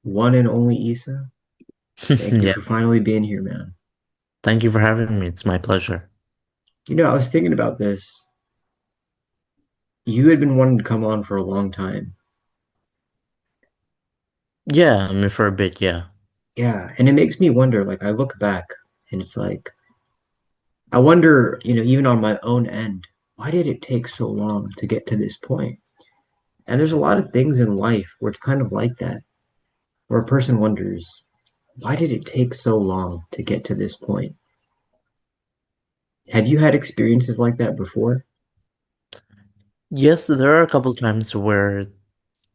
One and only Issa. Thank you Yeah, for finally being here, man. thank you for having me. It's my pleasure. I was thinking about this. You had been wanting to come on for a long time. Yeah, I mean, for a bit, yeah. Yeah, and it makes me wonder, like I look back and it's like I wonder, even on my own end, why did it take so long to get to this point? And there's a lot of things in life where it's kind of like that, where a person wonders, why did it take so long to get to this point? Have you had experiences like that before? Yes, there are a couple times where,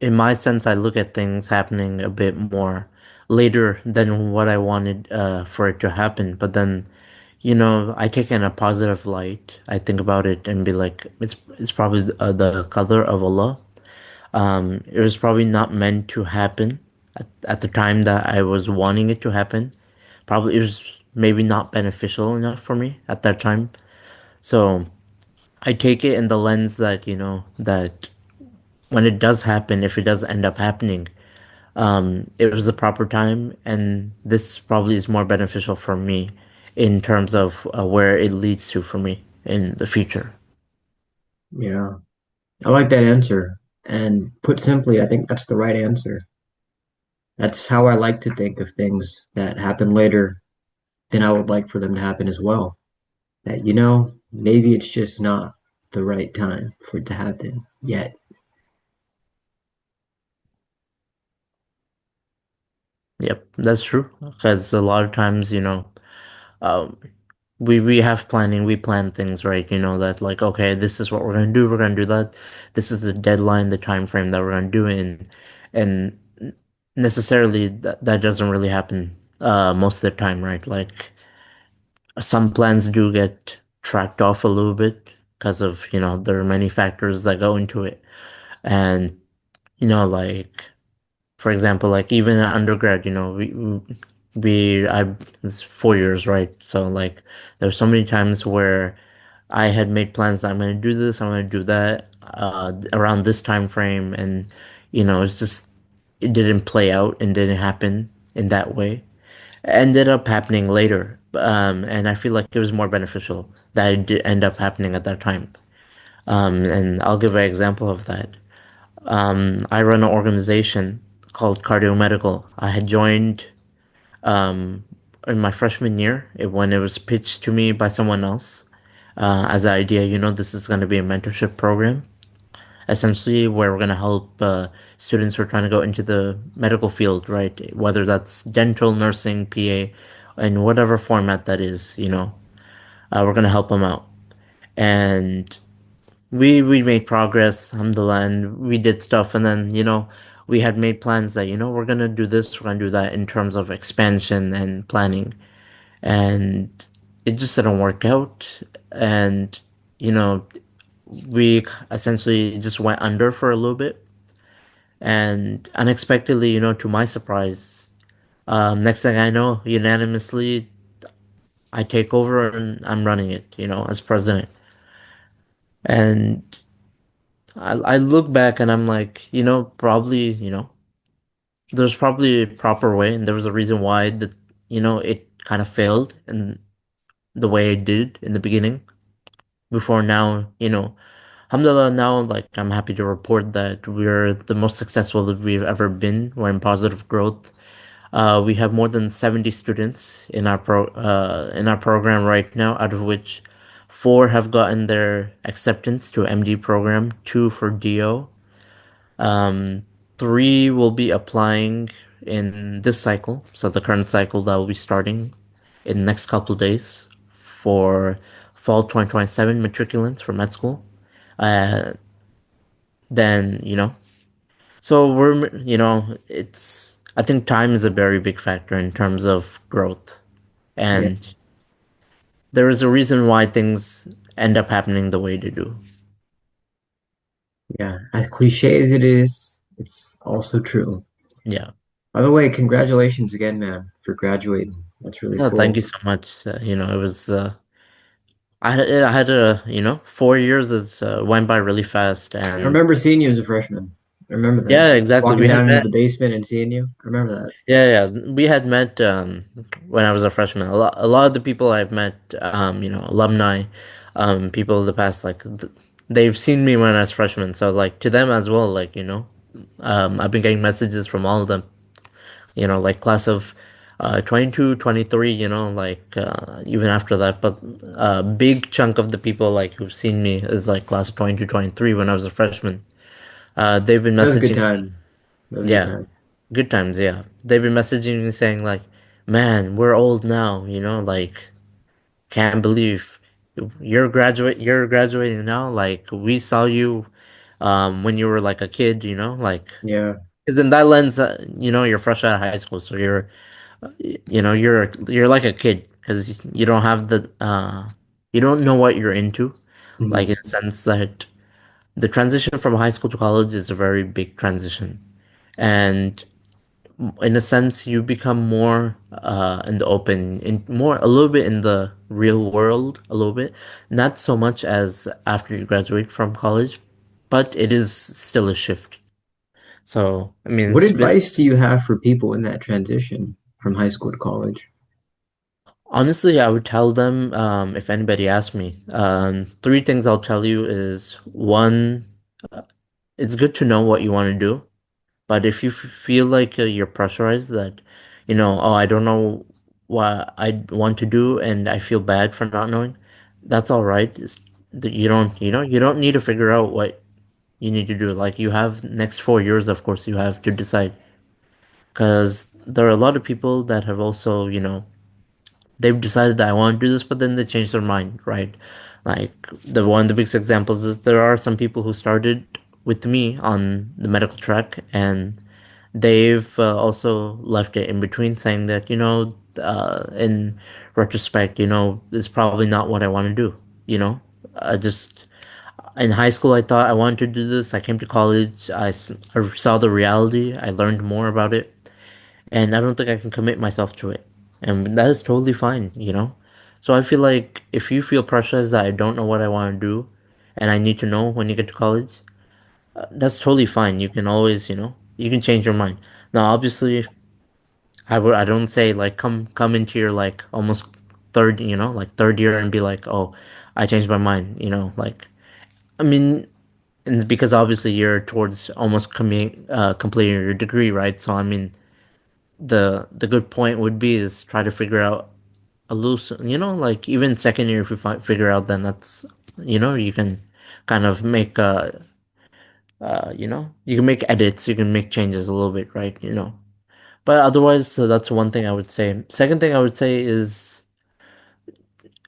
in my sense, I look at things happening a bit more later than what I wanted for it to happen. But then, I take it in a positive light. I think about it and be like, it's probably the qadr of Allah. It was probably not meant to happen at the time that I was wanting it to happen. Probably it was maybe not beneficial enough for me at that time. So I take it in the lens that, that when it does happen, if it does end up happening, it was the proper time, and this probably is more beneficial for me in terms of where it leads to for me in the future. Yeah, I like that answer. And put simply, I think that's the right answer. That's how I like to think of things that happen later than I would like for them to happen as well. That, maybe it's just not the right time for it to happen yet. Yep, that's true. Because a lot of times, um, we have planning, we plan things, right? You know that like, okay, this is what we're gonna do, we're gonna do that. This is the deadline, the time frame that we're gonna do it in, and necessarily that doesn't really happen most of the time, right? Like some plans do get tracked off a little bit because of, there are many factors that go into it. And, like for example, like even in undergrad, I it's 4 years, right? So like there's so many times where I had made plans. I'm gonna do this. I'm gonna do that around this time frame, and it's just it didn't play out and didn't happen in that way. It ended up happening later, and I feel like it was more beneficial that it did end up happening at that time. And I'll give an example of that. I run an organization called Cardio Medical. I had joined in my freshman year when it was pitched to me by someone else as an idea. This is going to be a mentorship program, essentially, where we're going to help students who are trying to go into the medical field, right? Whether that's dental, nursing, PA, in whatever format that is, we're going to help them out. And we made progress, alhamdulillah, and we did stuff, and then we had made plans that we're gonna do this, we're gonna do that in terms of expansion and planning, and it just didn't work out, and you know we essentially just went under for a little bit, and unexpectedly, to my surprise, next thing I know, unanimously, I take over and I'm running it, as president, and I look back and I'm like, probably, there's probably a proper way, and there was a reason why it kind of failed in the way it did in the beginning. Before now, alhamdulillah, now, like, I'm happy to report that we're the most successful that we've ever been. We're in positive growth. We have more than 70 students in our program right now, out of which four have gotten their acceptance to MD program, two for DO. Um, Three will be applying in this cycle, so the current cycle that will be starting in the next couple of days for fall 2027 matriculants for med school. Uh, then, so I think time is a very big factor in terms of growth. Yeah, And there is a reason why things end up happening the way they do. yeah. As cliche as it is, it's also true. Yeah. By the way, congratulations again, man, for graduating. That's really No, thank cool. you so much. It was I had a, 4 years is went by really fast, I and remember seeing you as a freshman. I remember that. yeah, exactly. Walking We had down into met. the basement and seeing you. I remember that. Yeah, yeah, we had met when I was a freshman. A lot of the people I've met, alumni, people of the past, like they've seen me when I was freshman. So like to them as well, like I've been getting messages from all of them. Like class of 22, 23. Like even after that, but a big chunk of the people like who've seen me is like class of 22, 23 when I was a freshman. They've been That was a good messaging me. time. That was a good Yeah. time. Good times, yeah. They've been messaging me saying like, "Man, we're old now, like can't believe you're graduating now. Like we saw you when you were like a kid, like Yeah. because in that lens, you're fresh out of high school, so you're like a kid because you don't have you don't know what you're into, like Mhm. in the sense that the transition from high school to college is a very big transition. And in a sense, you become more in the open, in more a little bit in the real world, a little bit, not so much as after you graduate from college, but it is still a shift. So, I mean, What advice do you have for people in that transition from high school to college? honestly, I would tell them if anybody asks me, three things I'll tell you is one, it's good to know what you want to do. But if you feel like you're pressurized that, oh, I don't know what I want to do and I feel bad for not knowing, that's all right. It's, that you don't need to figure out what you need to do. Like you have next 4 years, of course, you have to decide. Because there are a lot of people that have also, they've decided that I want to do this, but then they change their mind, right? Like the one of the biggest examples is there are some people who started with me on the medical track and they've also left it in between saying that, in retrospect, it's probably not what I want to do, you know? I just, in high school, I thought I wanted to do this. I came to college, I saw the reality, I learned more about it, and I don't think I can commit myself to it. And that is totally fine. So I feel like if you feel pressurized that I don't know what I want to do and I need to know when you get to college, that's totally fine. You can always, you can change your mind. Now, obviously, I don't say like come into your like almost third, like third year and be like, "Oh, I changed my mind," like I mean, and because obviously you're towards almost coming completing your degree, right? So I mean, the good point would be is try to figure out a loose, like even second year if you figure out then that's you can kind of make you can make edits, you can make changes a little bit, right? But otherwise, so that's one thing I would say. Second thing I would say is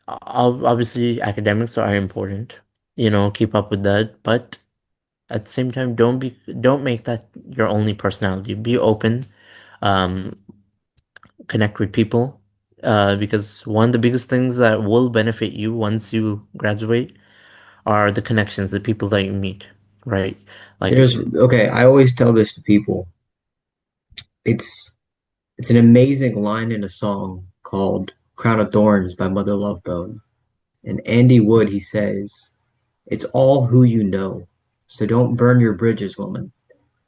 obviously academics are important. Keep up with that, but at the same time, don't make that your only personality. Be open, um, connect with people, because one of the biggest things that will benefit you once you graduate are the connections, the people that you meet, right? Like, Okay, I always tell this to people. It's it's an amazing line in a song called Crown of Thorns by Mother Love Bone. And Andy Wood, he says, it's all who you know. So don't burn your bridges, woman.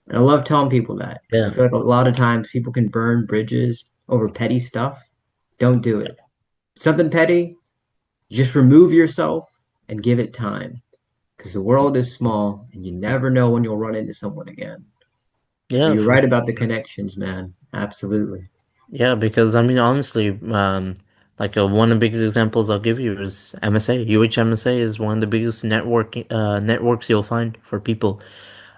And I love telling people that because I yeah, feel like a lot of times people can burn bridges over petty stuff. Don't do it. Something petty, just remove yourself and give it time because the world is small and you never know when you'll run into someone again. So yeah, you're for right about the sure. connections, man. Absolutely. Yeah, because I mean, honestly, like one of the biggest examples I'll give you is MSA. UH MSA is one of the biggest networks you'll find for people.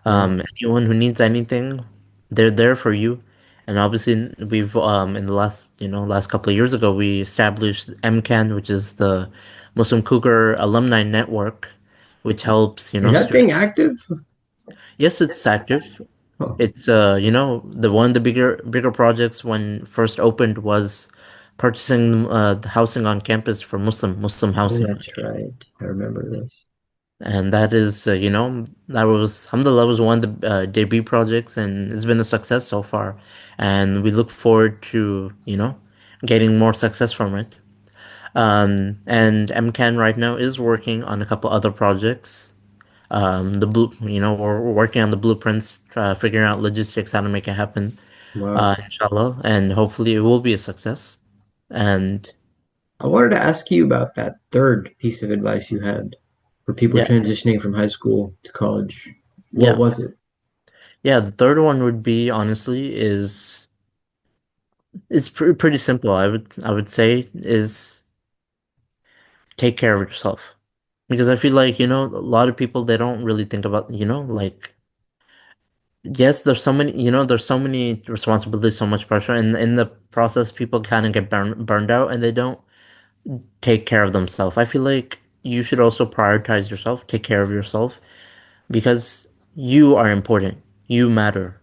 Yeah. Anyone who needs anything, they're there for you. And obviously, we've in the last couple of years ago, we established MCAN, which is the Muslim Cougar Alumni Network, which helps Is that thing students. active? Yes, it's active. Oh, It's the one of the bigger projects when first opened was purchasing the housing on campus for Muslim oh, housing. that's right. I remember this. And that is, that was, alhamdulillah, was one of the debut projects, and it's been a success so far. And we look forward to, getting more success from it. And MCAN right now is working on a couple other projects. We're working on the blueprints, figuring out logistics, how to make it happen, Wow. inshallah, and hopefully it will be a success. And I wanted to ask you about that third piece of advice you had for people yeah, transitioning from high school to college. What yeah, was it? yeah. The third one would be honestly is it's pretty simple. I would say is take care of yourself because I feel like a lot of people they don't really think about like yes, there's so many responsibilities, so much pressure, and in the process, people kind of get burned out, and they don't take care of themselves. I feel like you should also prioritize yourself, take care of yourself, because you are important. You matter.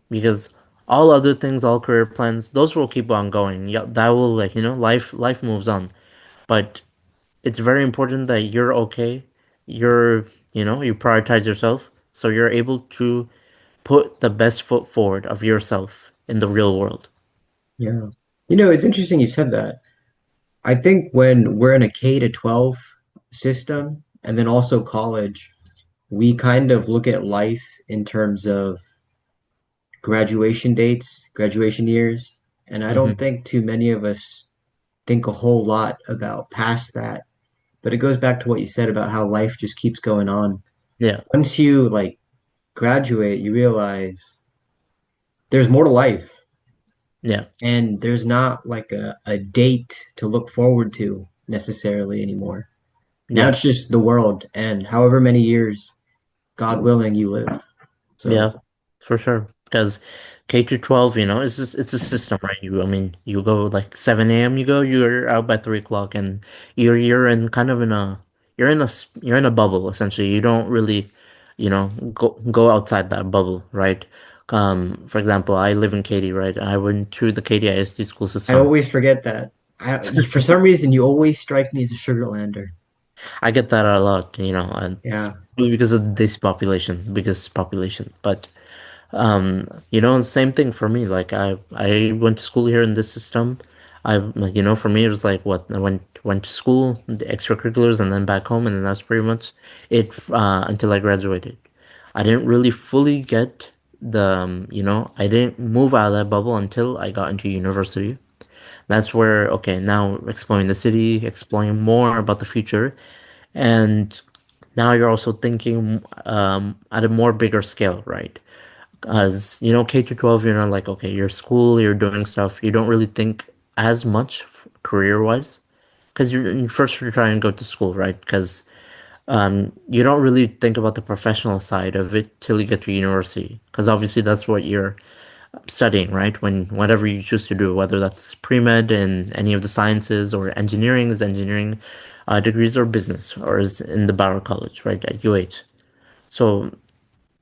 Because all other things, all career plans, those will keep on going. Yeah, that will life moves on. But it's very important that you're okay. You prioritize yourself, so you're able to put the best foot forward of yourself in the real world. Yeah. It's interesting you said that. I think when we're in a K to 12 system and then also college, we kind of look at life in terms of graduation dates, graduation years, and I don't Hmm. think too many of us think a whole lot about past that. But it goes back to what you said about how life just keeps going on. Yeah, Once you like graduate, you realize there's more to life yeah, and there's not like a date to look forward to necessarily anymore. Now yeah. it's just the world and however many years, God willing, you live. So Yeah, for sure. Because K through 12, it's a system, right? I mean, you go like 7 a.m. You go, you're out by 3 o'clock, and you're in kind of in a you're in a bubble essentially. You don't really, go outside that bubble, right? For example, I live in Katy, right? I went through the Katy ISD school I system. always forget that. For some reason, you always strike me as a Sugarlander. I get that a lot, and it's Yeah, probably because of this population, biggest population, but. Same thing for me. Like I went to school here in this system. For me it was like what I went to school, the extracurriculars, and then back home, and then that's pretty much it until I graduated. I didn't really fully get I didn't move out of that bubble until I got into university. That's where okay, now exploring the city, exploring more about the future, and now you're also thinking at a more bigger scale, right? As K through 12, you're not like, okay, you're school, you're doing stuff. You don't really think as much career wise because you're trying to go to school, right? Because you don't really think about the professional side of it till you get to university. Because obviously that's what you're studying, right? Whatever you choose to do, whether that's pre-med in any of the sciences or engineering is engineering degrees or business or is in the Barrow College, right? At UH. So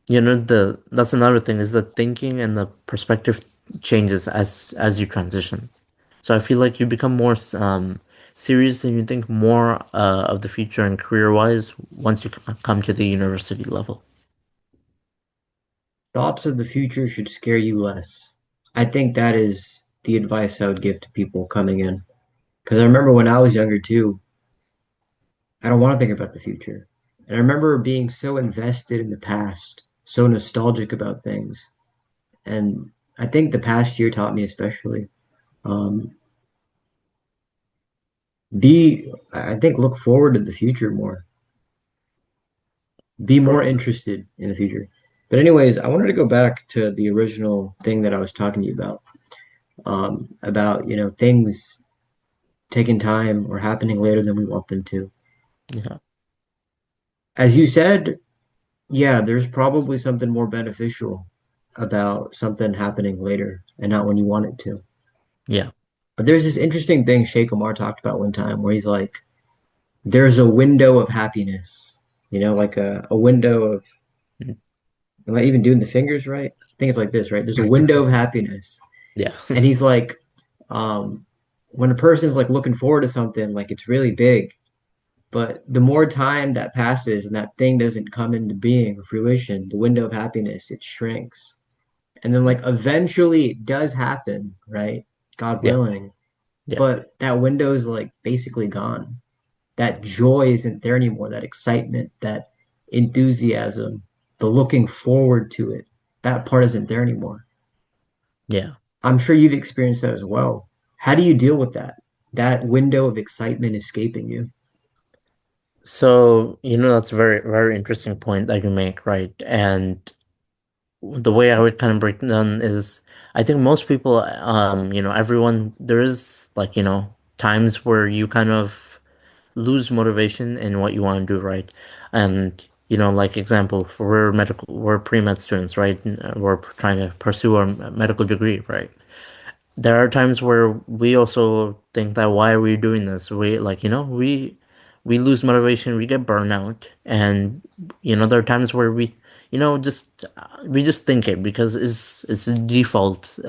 the that's another thing is the thinking and the perspective changes as you transition. So I feel like you become more serious and you think more of the future and career wise once you come to the university level. thoughts of the future should scare you less. I think that is the advice I would give to people coming in. Because I remember when I was younger too, I don't want to think about the future. And I remember being so invested in the past, so nostalgic about things. And I think the past year taught me especially. Um, I think, look forward to the future more. Be For more interested in the future. But anyways, I wanted to go back to the original thing that I was talking to you about, things taking time or happening later than we want them to. yeah, As you said, yeah, there's probably something more beneficial about something happening later and not when you want it to. yeah, But there's this interesting thing Sheikh Omar talked about one time where he's like, there's a window of happiness, like a window of, mm, am I even doing the fingers right? I think it's like this, right? There's a window of happiness. yeah, And he's like, um, when a person's like looking forward to something, like it's really big, but the more time that passes and that thing doesn't come into being or fruition, the window of happiness, it shrinks. And then like eventually it does happen, right? God yeah, willing. Yeah. but that window is like basically gone. That joy isn't there anymore, that excitement, that enthusiasm, the looking forward to it. That part isn't there anymore. Yeah. I'm sure you've experienced that as well. How do you deal with that? That window of excitement escaping you. So, that's a very, very interesting point that you make, right? And the way I would kind of break it down is I think most people, everyone, there is like, times where you kind of lose motivation in what you want to do, right? And, like example, we're pre-med students, right? We're trying to pursue our medical degree, right? There are times where we also think that why are we doing this? We like, we lose motivation, we get burnout, and there are times where just we just think it because it's the default,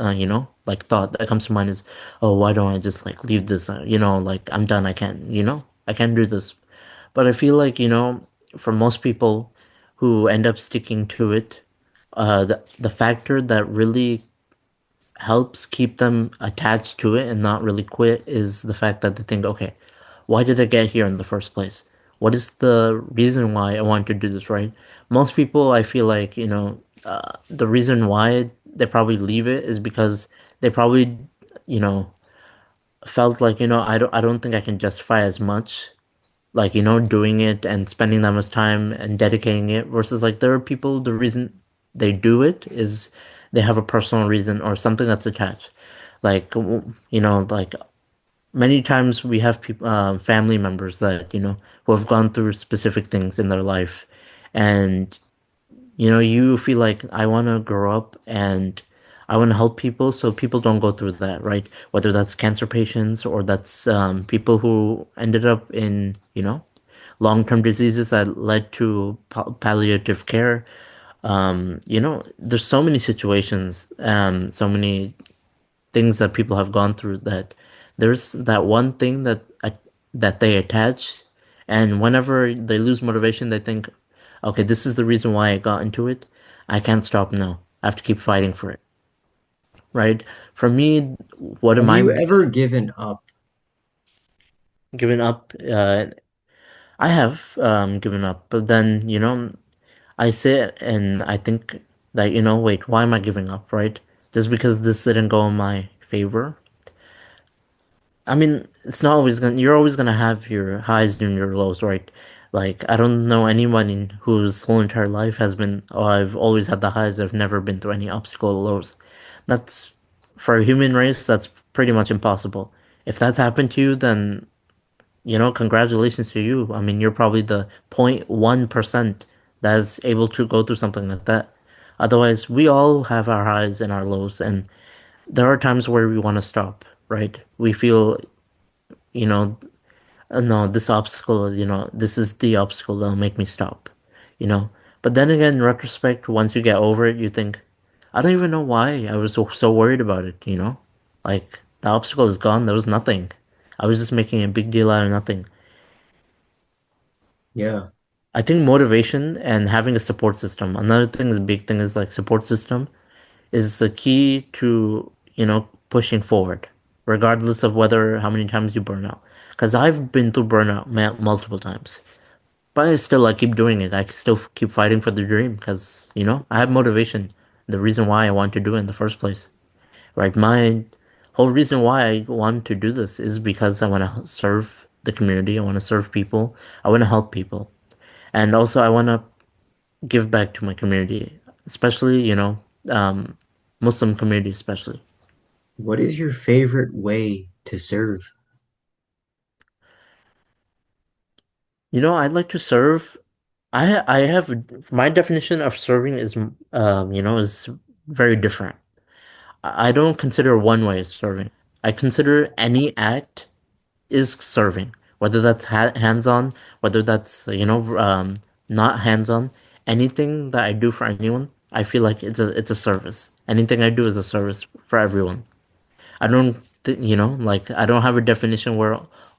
like thought that comes to mind is, oh, why don't I just like leave this? Like I'm done. I can't do this. But I feel like, for most people who end up sticking to it, the factor that really helps keep them attached to it and not really quit is the fact that they think, okay, why did I get here in the first place? What is the reason why I want to do this, right? Most people, I feel like, the reason why they probably leave it is because they probably, you know, felt like, I don't think I can justify as much like doing it and spending that much time and dedicating it versus like there are people the reason they do it is they have a personal reason or something that's attached like like many times we have people family members that who have gone through specific things in their life and you feel like I want to grow up and I want to help people so people don't go through that, right? Whether that's cancer patients or that's people who ended up in, long-term diseases that led to palliative care. There's so many situations, so many things that people have gone through that there's that one thing that they attach, and whenever they lose motivation, they think, okay, this is the reason why I got into it. I can't stop now. I have to keep fighting for it, right? For me, what Have am you I ever given up? giving up? I have given up, but then I sit and I think that wait, why am I giving up, right? Just because this didn't go in my favor. I mean, it's not always gonna, you're always gonna have your highs and your lows, right? Like, I don't know anyone whose whole entire life has been, oh, I've always had the highs, I've never been through any obstacle or lows. That's, for a human race, that's pretty much impossible. If that's happened to you, then, congratulations to you. I mean, you're probably the 0.1% that is able to go through something like that. Otherwise, we all have our highs and our lows, and there are times where we want to stop, right? We feel you know, no, this obstacle, this is the obstacle that'll make me stop, you know. But then again, in retrospect, once you get over it, you think, I don't even know why I was so worried about it, you know? Like, the obstacle is gone, there was nothing. I was just making a big deal out of nothing. Yeah. I think motivation and having a support system. Another thing is big thing is like support system is the key to, pushing forward, regardless of whether how many times you burn out. Because I've been through burnout multiple times, but I still like keep doing it. I still keep fighting for the dream because, I have motivation. The reason why I want to do it in the first place, right? My whole reason why I want to do this is because I want to serve the community. I want to serve people. I want to help people. And also I want to give back to my community, especially, Muslim community, especially. What is your favorite way to serve? I'd like to serve. I have my definition of serving is is very different. I don't consider one way as serving. I consider any act is serving, whether that's hands-on, whether that's not hands-on. Anything that I do for anyone, I feel like it's a service. Anything I do is a service for everyone. I don't, like I don't have a definition where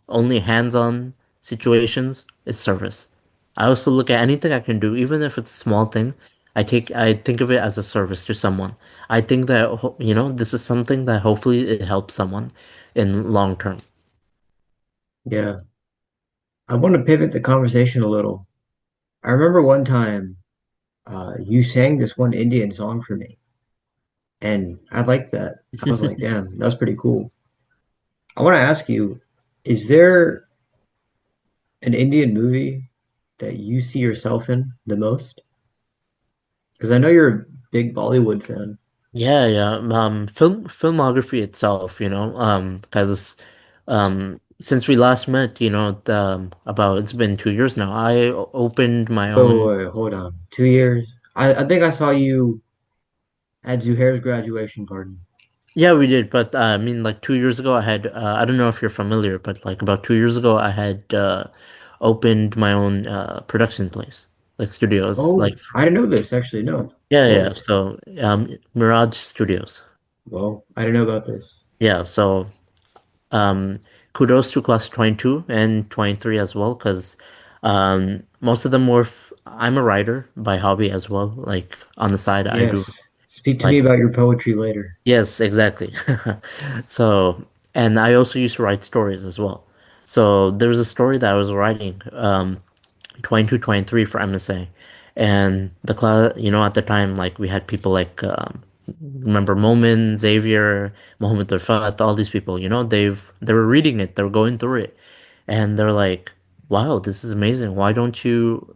only hands-on situations is service. I also look at anything I can do, even if it's a small thing. I think of it as a service to someone. I think that this is something that hopefully it helps someone. in long term. Yeah. I want to pivot the conversation a little. I remember one time you sang this one Indian song for me, and I liked that. I was like, damn, that's pretty cool. I want to ask you, is there an Indian movie that you see yourself in the most? Because I know you're a big Bollywood fan. Yeah, yeah. Filmography itself, because since we last met, about it's been 2 years now. Opened my Wait, wait, own. wait, hold on. 2 years? I think I saw you at Zuhair's graduation party. Yeah, we did, but I mean, like 2 years ago, I don't know if you're familiar, but like about 2 years ago, I had opened my own production place, like studios, like Oh, I didn't know this actually. No. yeah, yeah. Whoa, So Mirage Studios. whoa, I didn't know about this. Yeah, so Um, kudos to class 22 and 23 as well, because most of them were. I'm a writer by hobby as well. Like on the side, I do Yes. Speak to me like about your poetry later. yes, exactly. So, and I also used to write stories as well. So there was a story that I was writing. 22, 23 for MSA. And the class, at the time, like we had people like, remember Momin, Xavier, Mohammed Rafat, all these people, they were reading it, they were going through it. And they're like, wow, this is amazing. Why don't you,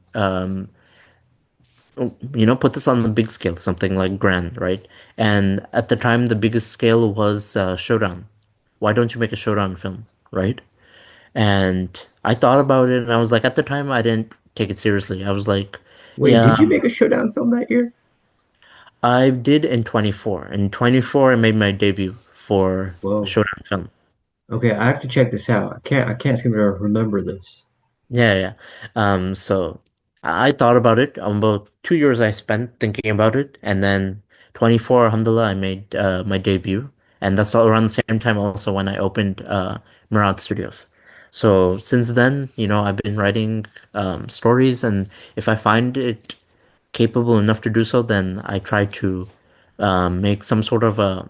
put this on the big scale, something like grand, right? And at the time, the biggest scale was Showdown. Why don't you make a Showdown film, right? And I thought about it and I was like, at the time, I didn't take it seriously. I was like, Wait, yeah, did you make a showdown film that year? I did in 24. In 24, I made my debut for a Whoa. Showdown film. Okay, I have to check this out. I can't seem to remember this. Yeah, yeah. So I thought about it. About 2 years I spent thinking about it. And then 24, alhamdulillah, I made my debut. And that's all around the same time also when I opened Murad Studios. So since then, I've been writing stories, and if I find it capable enough to do so, then I try to make some sort of a,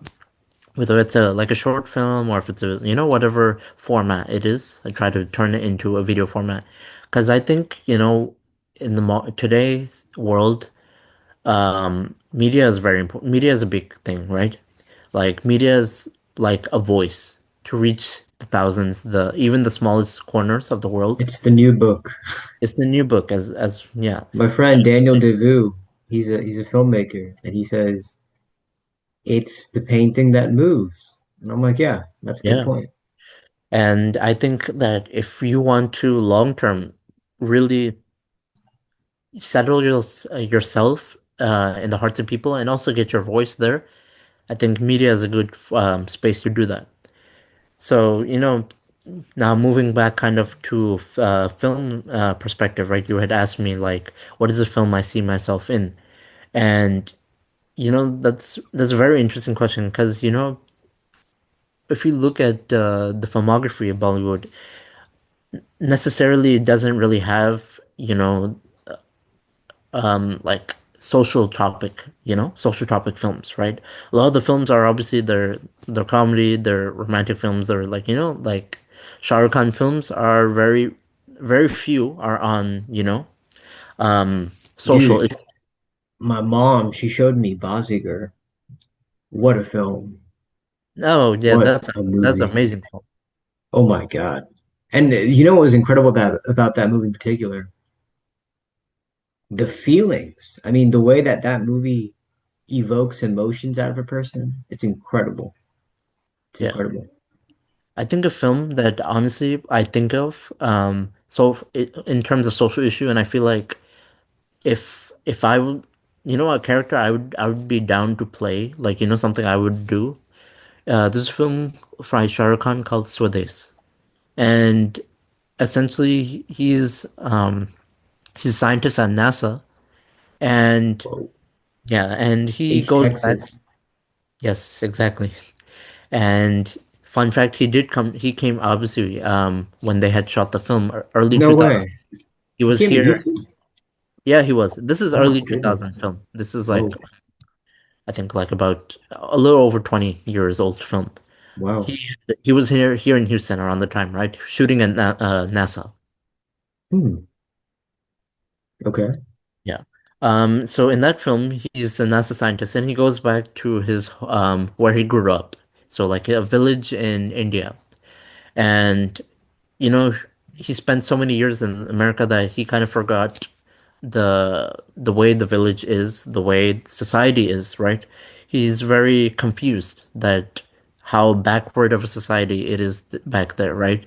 whether it's a like a short film or if it's a, whatever format it is, I try to turn it into a video format. Because I think, in the mo today's world, media is very important. Media is a big thing, right? Like media is like a voice to reach the thousands, the even the smallest corners of the world. It's the new book. It's the new book as yeah. My friend Daniel DeVue, he's a filmmaker, and he says it's the painting that moves. And I'm like, yeah, that's a good Yeah. point. And I think that if you want to long term really settle yourself in the hearts of people and also get your voice there, I think media is a good space to do that. So, now moving back kind of to film perspective, right? You had asked me like, what is a film I see myself in? And that's a very interesting question because if you look at the filmography of Bollywood, necessarily it doesn't really have like social topic films, right? A lot of the films are obviously they're comedy, they're romantic films, they're like like Shah Rukh Khan films are very very few are on social. Dude, my mom, she showed me Bazigar. What a film. Oh yeah, What that's a that's movie. amazing film. Oh my God. And you know what was incredible about that movie in particular? The feelings. I mean, the way that that movie evokes emotions out of a person, it's incredible. It's Yeah. incredible. I think a film that honestly I think of in terms of social issue, and I feel like if I would, a character I would be down to play, like something I would do. This film by Shah Rukh Khan called Swades, and essentially he's a scientist at NASA, and Whoa. yeah, and he East goes back. Texas. Yes, exactly. And fun fact, he came obviously when they had shot the film early No 2000. way. He He was came to here. Houston? Yeah, he was. This is Oh my early goodness. 2000 film. This is Whoa. like I think like about a little over 20 years old film. Wow. He he was here in Houston around the time, right? Shooting at NASA. Hmm. Okay. Yeah. So in that film, he's a NASA scientist, and he goes back to his where he grew up. So like a village in India, and you know he spent so many years in America that he kind of forgot the way the village is, the way society is, right? He's very confused that how backward of a society it is back there, right?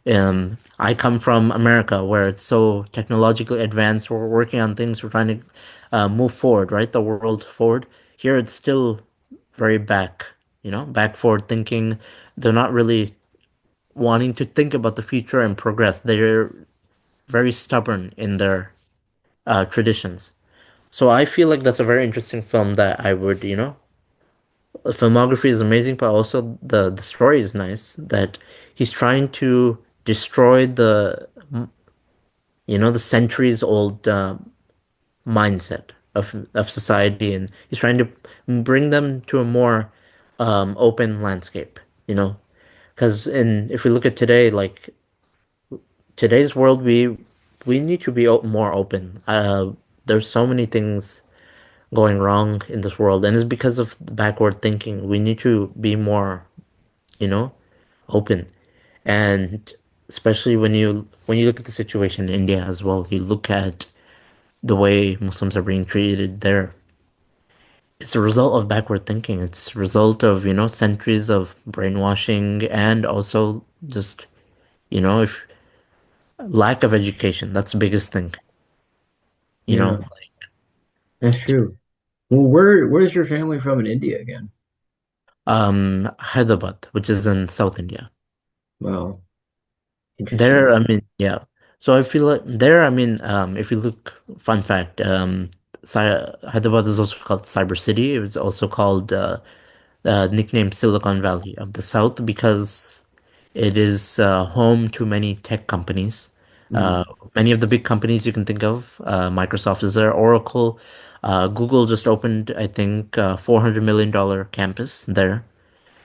I come from America where it's so technologically advanced. We're working on things. We're trying to move forward, right? The world forward. Here it's still very back, back forward thinking. They're not really wanting to think about the future and progress. They're very stubborn in their traditions. So I feel like that's a very interesting film that I would, the filmography is amazing, but also the story is nice. That he's trying to destroy the centuries old mindset of society, and he's trying to bring them to a more open landscape. You know, because in if we look at today, like today's world, we need to be more open. There's so many things going wrong in this world, and it's because of the backward thinking. We need to be more, you know, open, and especially when you look at the situation in India as well, you look at the way Muslims are being treated there. It's a result of backward thinking. It's a result of, centuries of brainwashing and also just, if lack of education. That's the biggest thing, you Yeah, know. that's true. Well, where's your family from in India again? Hyderabad, which is in South India. Wow, There, interesting. I mean, yeah. So I feel like there, I mean, if you look, fun fact, Hyderabad is also called Cyber City. It was also called nicknamed Silicon Valley of the South because it is home to many tech companies. Uh, Mm. Many of the big companies you can think of, Microsoft is there, Oracle, Google just opened, I think, $400 million campus there.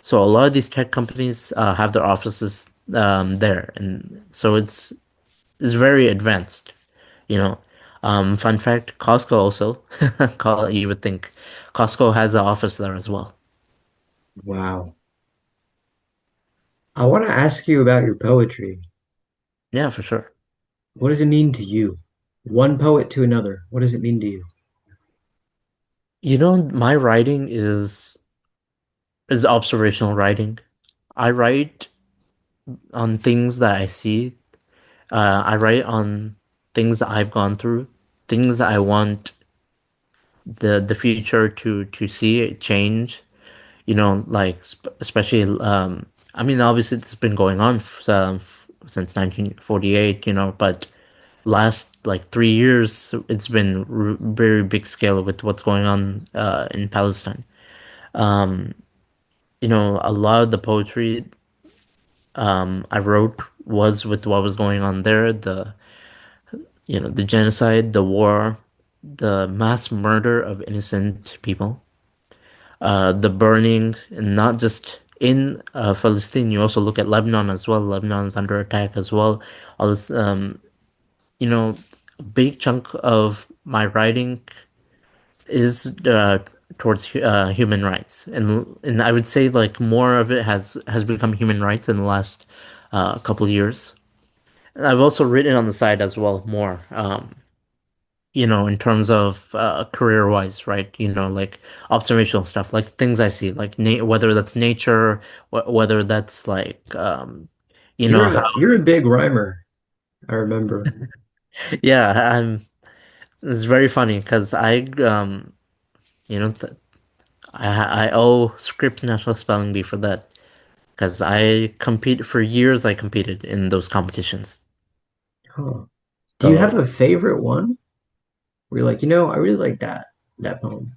So a lot of these tech companies have their offices there, and so it's very advanced, you know. Fun fact, Costco also, you would think Costco has an office there as well. Wow. I want to ask you about your poetry. Yeah, for sure. What does it mean to you? One poet to another. What does it mean to you? My writing is observational writing. I write on things that I see. I write on things that I've gone through, things that I want the future to see it change. Like especially I mean obviously it's been going on since 1948, but last like 3 years it's been very big scale with what's going on in Palestine. A lot of the poetry I wrote was with what was going on there, the genocide, the war, the mass murder of innocent people, the burning, and not just in Palestine. You also look at Lebanon as well. Lebanon's under attack as well. All this, a big chunk of my writing is towards human rights, and I would say like more of it has become human rights in the last couple of years. And I've also written on the side as well more. In terms of career-wise, right? Like observational stuff, like things I see, like na whether that's nature, whether that's like, how, You're a big rhymer, I remember. yeah, it's very funny because you know, th I owe Scripps National Spelling Bee for that because for years I competed in those competitions. Huh. Do you have So a favorite one? Where you're like, I really like that poem.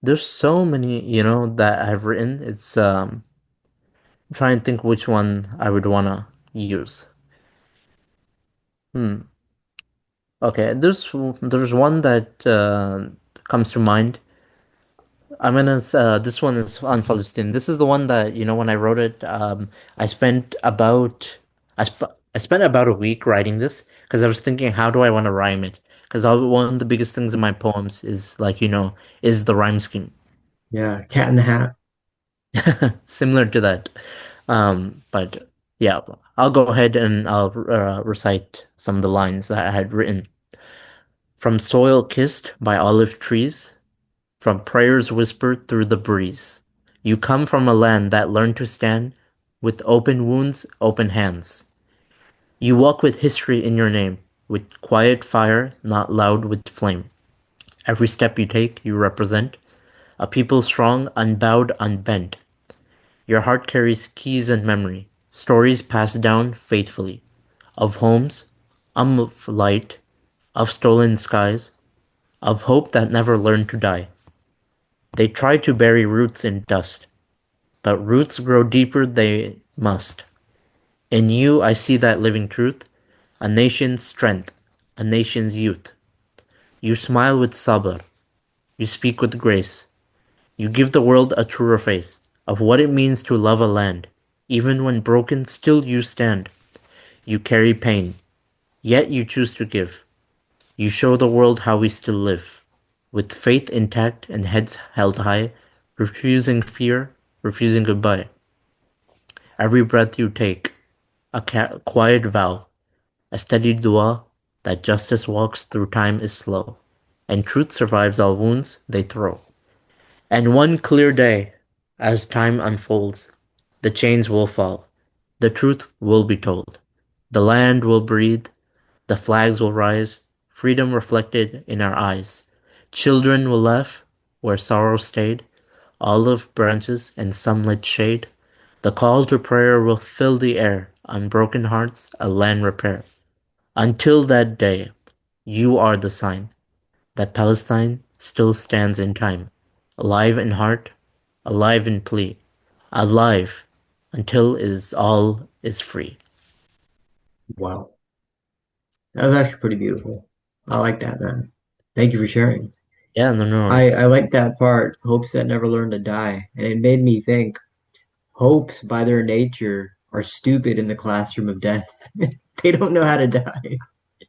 there's so many, that I've written. It's try and think which one I would wanna use. Hmm. Okay, there's one that comes to mind. This one is on Palestine. This is the one that, when I wrote it, I spent about, I spent about a week writing this because I was thinking, how do I want to rhyme it? Because one of the biggest things in my poems is like, is the rhyme scheme. Yeah, Cat in the Hat. Similar to that. But yeah, I'll go ahead and I'll recite some of the lines that I had written. From soil kissed by olive trees, from prayers whispered through the breeze. You come from a land that learned to stand with open wounds, open hands. You walk with history in your name, with quiet fire, not loud with flame. Every step you take, you represent a people strong, unbowed, unbent. Your heart carries keys and memory, stories passed down faithfully, of homes, of light, of stolen skies, of hope that never learned to die. They try to bury roots in dust, but roots grow deeper they must. In you I see that living truth, a nation's strength, a nation's youth. You smile with sabr, you speak with grace, you give the world a truer face of what it means to love a land. Even when broken, still you stand. You carry pain, yet you choose to give. You show the world how we still live, with faith intact and heads held high, refusing fear, refusing goodbye. Every breath you take, a quiet vow, a steady dua that justice walks through time is slow, and truth survives all wounds they throw. And one clear day, as time unfolds, the chains will fall, the truth will be told, the land will breathe, the flags will rise, freedom reflected in our eyes. Children will laugh where sorrow stayed, olive branches and sunlit shade. The call to prayer will fill the air, unbroken hearts, a land repair. Until that day, you are the sign that Palestine still stands in time, alive in heart, alive in plea, alive until is all is free. Wow. That was actually pretty beautiful. I like that, man. Thank you for sharing. Yeah, no, no I worries. like that part, hopes that never learn to die. And it made me think hopes by their nature are stupid in the classroom of death. They don't know how to die.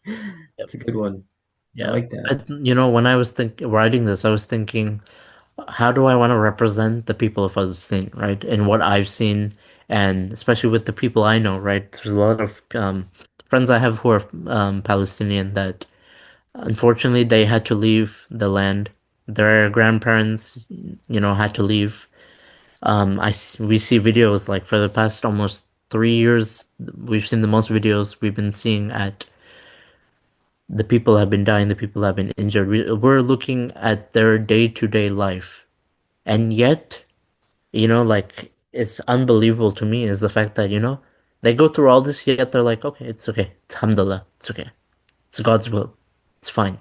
Yep. It's a good one. I Yeah. like that. When I was writing this, I was thinking, how do I want to represent the people of Palestine, right? And what I've seen, and especially with the people I know, right? There's a lot of friends I have who are Palestinian that unfortunately they had to leave the land. Their grandparents, had to leave. We see videos like for the past almost 3 years, we've seen the most videos we've been seeing at the people have been dying, the people have been injured. We're looking at their day-to-day life. And yet, like it's unbelievable to me is the fact that, they go through all this, yet they're like, okay, it's okay. It's alhamdulillah. It's okay. It's God's will. It's fine.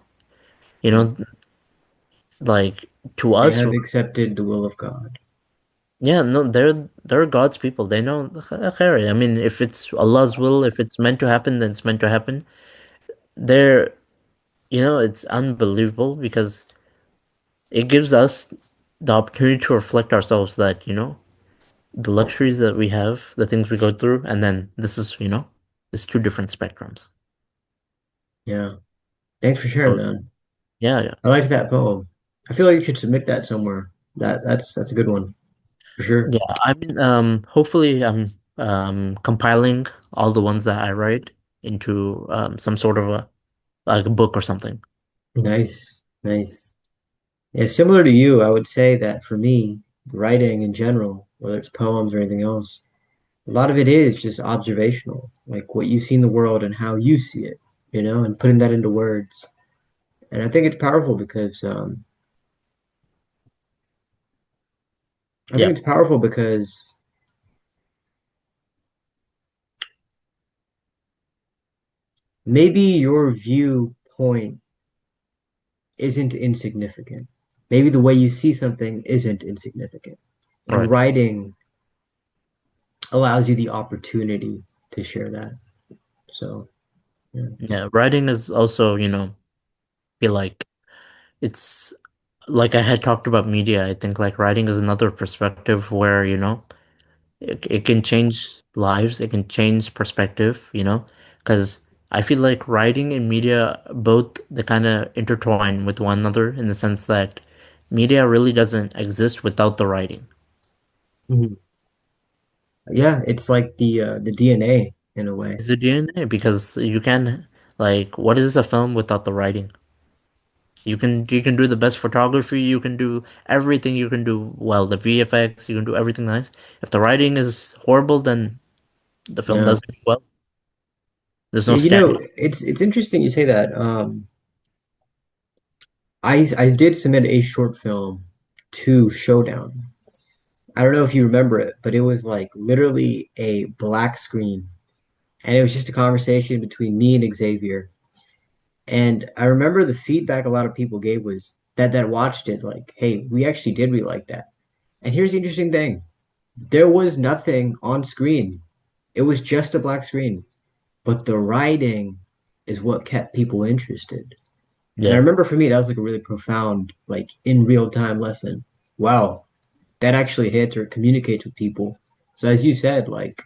You know, like to They us, have accepted the will of God. yeah, no, they're God's people. They know the khair. I mean, if it's Allah's will, if it's meant to happen, then it's meant to happen. They're, it's unbelievable because it gives us the opportunity to reflect ourselves that, the luxuries that we have, the things we go through, and then this is, it's two different spectrums. Yeah. Thanks for sharing, So man. yeah, yeah. I liked that poem. I feel like you should submit that somewhere. That's a good one for sure. Yeah, I mean, hopefully I'm compiling all the ones that I write into some sort of a like a book or something. Nice, nice. Yeah, similar to you, I would say that for me, writing in general, whether it's poems or anything else, a lot of it is just observational, like what you see in the world and how you see it, and putting that into words. And I think it's powerful because I think Yeah, it's powerful because maybe your viewpoint isn't insignificant. Maybe the way you see something isn't insignificant. And right. writing allows you the opportunity to share that. So, yeah. Yeah, writing is also, feel like it's like I had talked about media, I think like writing is another perspective where, it can change lives, it can change perspective, because I feel like writing and media both they kind of intertwine with one another in the sense that media really doesn't exist without the writing. Mhm. Yeah, it's like the DNA in a way. It's the DNA because you can like what is a film without the writing? You can do the best photography, you can do everything, you can do well, the VFX, you can do everything nice. If the writing is horrible, then the film Yeah. doesn't do well. There's no Yeah, standard. it's interesting you say that. I did submit a short film to Showdown. I don't know if you remember it, but it was like literally a black screen, and it was just a conversation between me and Xavier. And I remember the feedback a lot of people gave was that watched it like, "Hey, we actually did really like that." And here's the interesting thing: there was nothing on screen. It was just a black screen, but the writing is what kept people interested. And I Yeah. remember for me, that was like a really profound, like in real time lesson. Wow, that actually hits or communicates with people. So as you said, like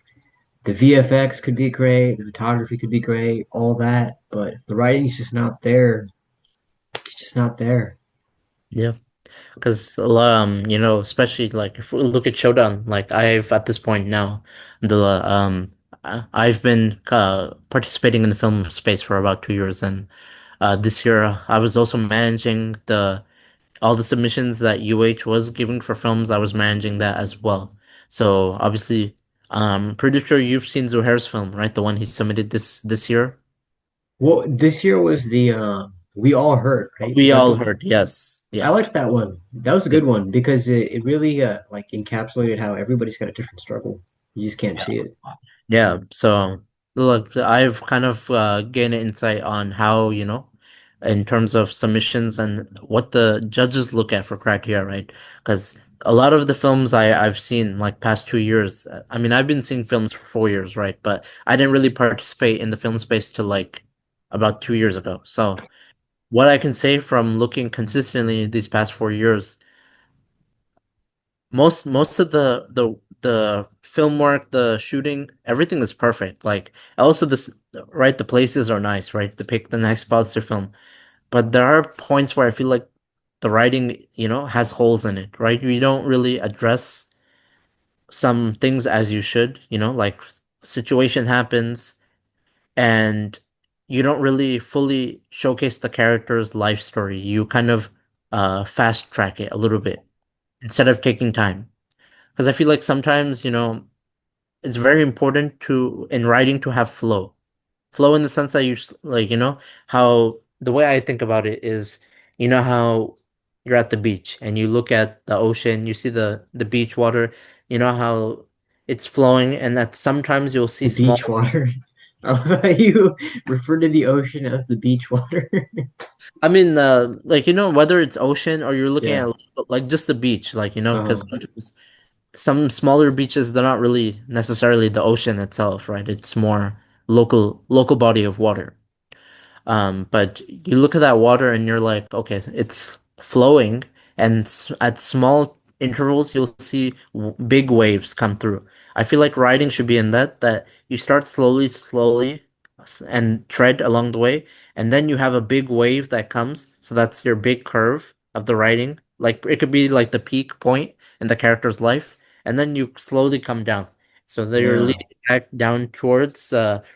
the VFX could be great, the photography could be great, all that, but if the writing's just not there, it's just not there. Yeah. Because especially like if we look at Showdown, like I've at this point now, the I've been participating in the film space for about 2 years, and this year I was also managing the all the submissions that UH was giving for films. I was managing that as well. So obviously, pretty sure you've seen Zuhair's film, right? The one he submitted this year. Well, this year was the We All Hurt, right? Is We that the all one? heard, yes, I yeah. liked that one. That was a good one because it really like encapsulated how everybody's got a different struggle. You just can't see it. Yeah, so look, I've kind of gained an insight on how, in terms of submissions and what the judges look at for criteria, right? Because a lot of the films I've seen like past 2 years, I mean, I've been seeing films for 4 years, right? But I didn't really participate in the film space till like about 2 years ago. So what I can say from looking consistently these past 4 years, most of the film work, the shooting, everything is perfect. Like also this right, the places are nice, right? To pick the nice spots to film. But there are points where I feel like the writing, has holes in it, right? You don't really address some things as you should, like situation happens and you don't really fully showcase the character's life story. You kind of fast track it a little bit instead of taking time. Because I feel like sometimes, it's very important to in writing to have flow. Flow in the sense that like, how the way I think about it is, how you're at the beach and you look at the ocean, you see the beach water, how it's flowing and that sometimes you'll see The small. beach water. I love how you refer to the ocean as the beach water. I mean, like, whether it's ocean or you're looking Yeah. at like just the beach, like, because Uh, sometimes some smaller beaches, they're not really necessarily the ocean itself, right? It's more local body of water. But you look at that water and you're like, okay, it's flowing, and at small intervals, you'll see big waves come through. I feel like riding should be in that you start slowly, and tread along the way, and then you have a big wave that comes. So that's your big curve of the riding. Like it could be like the peak point in the character's life, and then you slowly come down. So that you're yeah. leading back down towards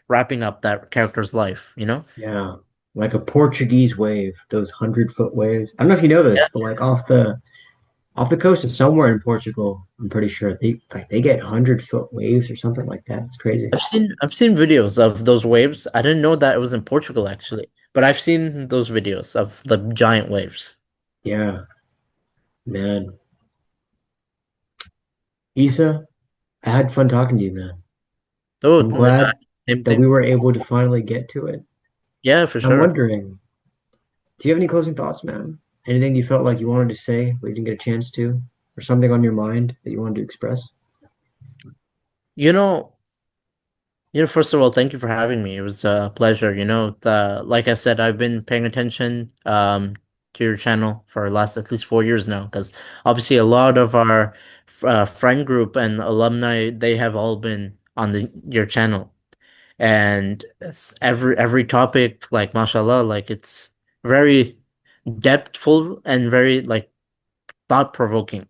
wrapping up that character's life? Yeah. Like a Portuguese wave, those 100-foot waves. I don't know if you know this, but like off the coast of somewhere in Portugal, I'm pretty sure they get 100-foot waves or something like that. It's crazy. I've seen videos of those waves. I didn't know that it was in Portugal actually, but I've seen those videos of the giant waves. Yeah, man. Issa, I had fun talking to you, man. Oh, I'm glad same that we thing. were able to finally get to it. Yeah, for I'm sure. wondering, do you have any closing thoughts, man? Anything you felt like you wanted to say but you didn't get a chance to? Or something on your mind that you wanted to express? You know, first of all, thank you for having me. It was a pleasure. Like I said, I've been paying attention. to your channel for the last at least 4 years now, because obviously a lot of our friend group and alumni, they have all been on the your channel, and every topic, like mashallah, like it's very depthful and very like thought provoking,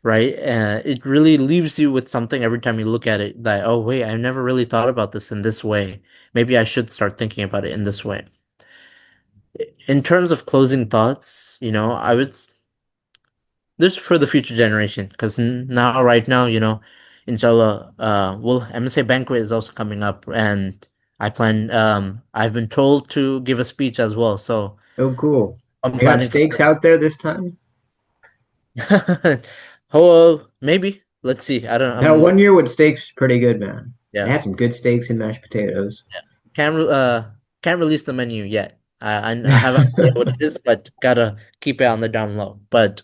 right? It really leaves you with something every time you look at it that, oh wait, I've never really thought about this in this way. Maybe I should start thinking about it in this way. In terms of closing thoughts, I would this for the future generation, because now, right now, inshallah, MSA banquet is also coming up, and I've been told to give a speech as well, so Oh, cool. I'm They got planning steaks for out there this time? it. Oh, maybe. Let's see. I don't. That one year with steaks was pretty good, man. They Yeah. had some good steaks and mashed potatoes. Can't release the menu yet. I have an idea what it is, but gotta keep it on the down low. But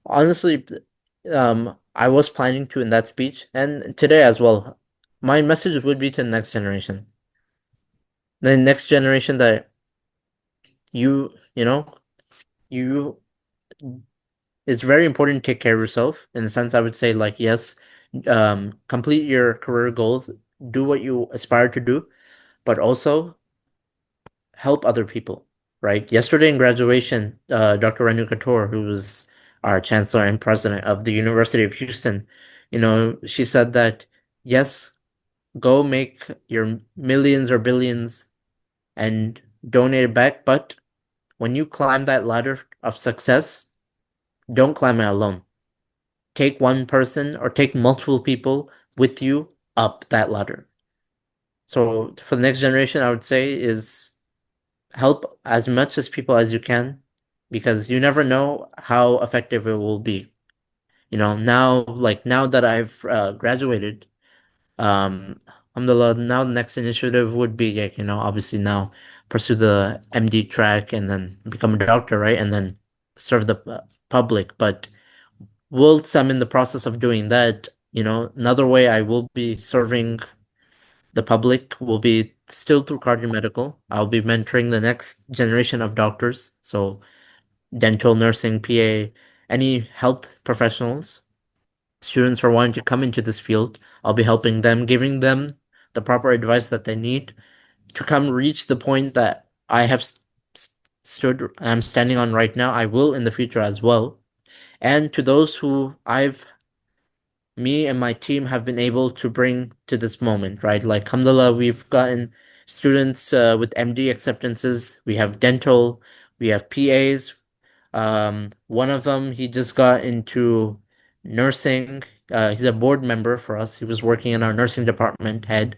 honestly, I was planning to in that speech and today as well. My message would be to the next generation. The next generation that you know, you it's very important to take care of yourself. In the sense, I would say like yes, complete your career goals, do what you aspire to do, but also help other people, right? Yesterday in graduation, Dr. Renu Kaur, who was our chancellor and president of the University of Houston, she said that yes, go make your millions or billions and donate it back, but when you climb that ladder of success, don't climb it alone. Take one person or take multiple people with you up that ladder. So for the next generation, I would say is help as much as people as you can, because you never know how effective it will be. Now that I've graduated, alhamdulillah, now the next initiative would be like, obviously now pursue the MD track and then become a doctor, right? And then serve the public. But whilst I'm in the process of doing that, another way I will be serving the public will be still through cardio medical. I'll be mentoring the next generation of doctors, so dental, nursing, PA, any health professionals, students who are wanting to come into this field. I'll be helping them, giving them the proper advice that they need to come reach the point that I have I'm standing on right now. I will in the future as well. And to those who me and my team have been able to bring to this moment, right? Like, alhamdulillah, we've gotten students with MD acceptances. We have dental, we have PAs. One of them, he just got into nursing. He's a board member for us. He was working in our nursing department head.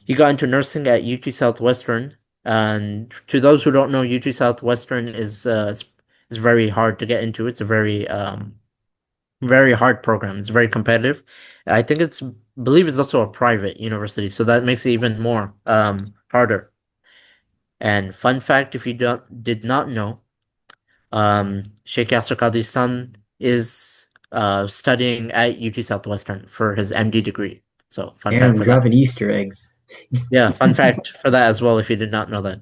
He got into nursing at UT Southwestern. And to those who don't know, UT Southwestern is very hard to get into. It's a very hard program. It's very competitive. I think believe it's also a private university, so that makes it even more harder. And fun fact, if you did not know, Sheikh Yasser Qadhi's son is studying at UT Southwestern for his MD degree. So fun fact Damn, for that. dropping Easter eggs. Yeah, fun fact for that as well, if you did not know that.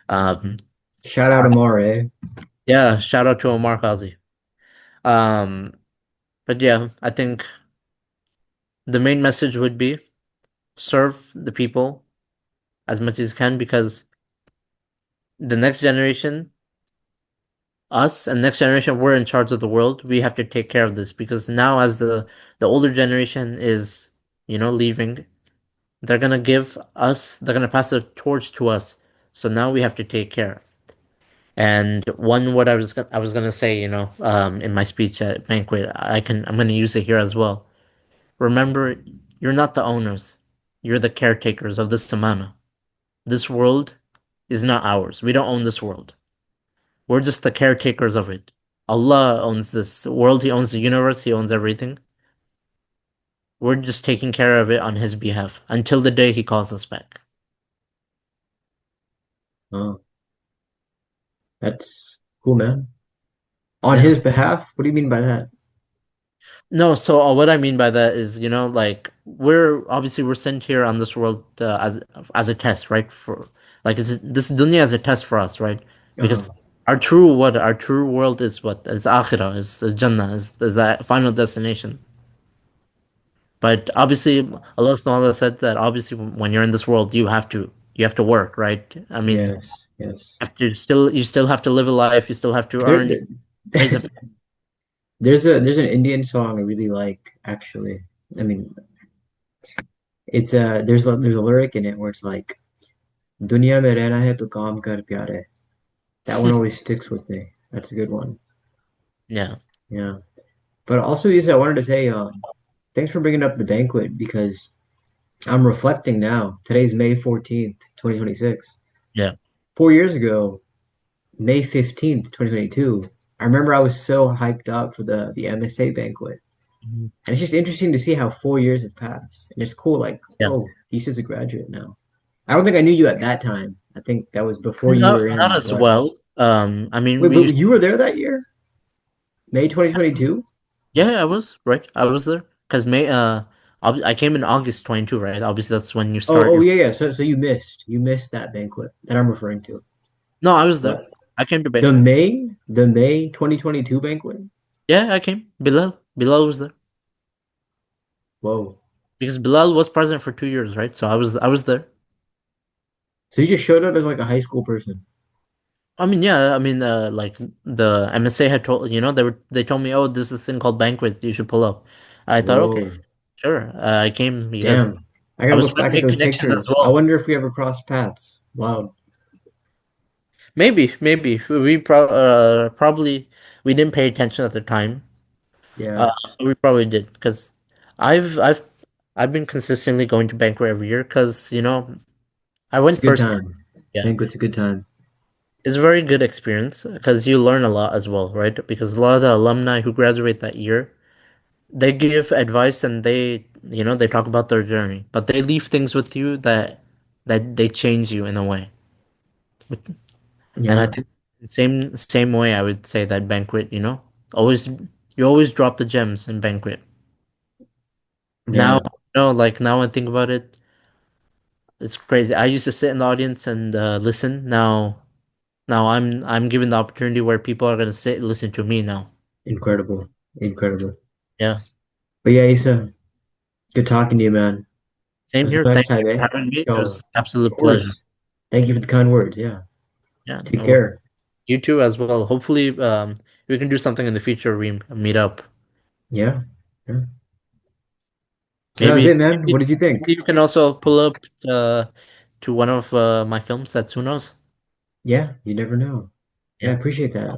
Um, Shout out Omer, eh? yeah, shout out to Omar Qazi. Um, but yeah, I think the main message would be serve the people as much as you can, because the next generation, us and next generation, we're in charge of the world. We have to take care of this, because now as the older generation is, leaving, they're gonna pass the torch to us. So now we have to take care. And what I was gonna say, in my speech at banquet, I'm gonna use it here as well. Remember, you're not the owners. You're the caretakers of this samana. This world is not ours. We don't own this world. We're just the caretakers of it. Allah owns this world. He owns the universe. He owns everything. We're just taking care of it on His behalf until the day He calls us back. Oh, that's cool, man. On Yeah. his behalf? What do you mean by that? No, so what I mean by that is, like we're sent here on this world as a test, right? For like this dunya is a test for us, right? Because Oh. Our true world is what? Is akhirah, is the Jannah, is that final destination. But obviously, Allah Subhanahu wa Ta'ala said that obviously when you're in this world, you have to work, right? I mean, Yes, yes. you still have to live a life. You still have to There, earn, raise a. there's an Indian song I really like, actually. I mean, it's there's a lyric in it where it's like "Dunya mein rehna hai to kaam kar pyare." That one always sticks with me. That's a good one. Yeah, Yeah. But also, Yusuf, I wanted to say, thanks for bringing up the banquet because I'm reflecting now. Today's May 14th, 2026. yeah. 4 years ago, May 15th, 2022, I remember I was so hyped up for the MSA banquet. Mhm. And it's just interesting to see how 4 years have passed. And it's cool, like, Yeah. whoa, he's just a graduate now. I don't think I knew you at that time. I think that was before you were Not in as what? well. I mean, Wait, we but used. you were there that year? May 2022? Yeah, I was right. I was there because May. I came in August 22, right? Obviously, that's when you Oh, start oh your. yeah, yeah. So you missed that banquet that I'm referring to. No, I was What? there. I came to The banquet. May 2022 banquet? Yeah, I came. Bilal was there Whoa. because Bilal was president for 2 years, right? So I was there. So you just showed up as like a high school person. I mean, yeah, I mean, like the MSA had told, they told me, oh, there's this thing called banquet, you should pull up. I thought, okay, Whoa. sure. I came because Damn. I I gotta was look trying to back at make those connections as pictures. I well. wonder if we ever crossed paths. Wow. Maybe probably we didn't pay attention at the time. Uh, Yeah. we probably did because I've I've I've been consistently going to banquet every year because I It's went a good first. time. Yeah, Banquet's a good time. it's a very good experience because you learn a lot as well, right? Because a lot of the alumni who graduate that year, they give advice and they talk about their journey, but they leave things with you that they change you in a way. And I Yeah. think the same way I would say that banquet, always you always drop the gems in banquet. Now, Yeah. like now I think about it, it's crazy. I used to sit in the audience and listen. Now I'm given the opportunity where people are gonna sit and listen to me now. Incredible. Incredible. Yeah. But yeah, Issa, good talking to you, man. Same Until here. next Thank time, you eh? for having me. It Yo, was of absolute pleasure. course. Thank you for the kind words. Yeah. Yeah, Take no worries. care. You too as well. Hopefully, we can do something in the future. We meet up. Yeah. Yeah. So that was Maybe, it, man. What maybe did you think? you can also pull up to one of my films. That's who knows. Yeah, you never know. Yeah, I Yeah. appreciate that.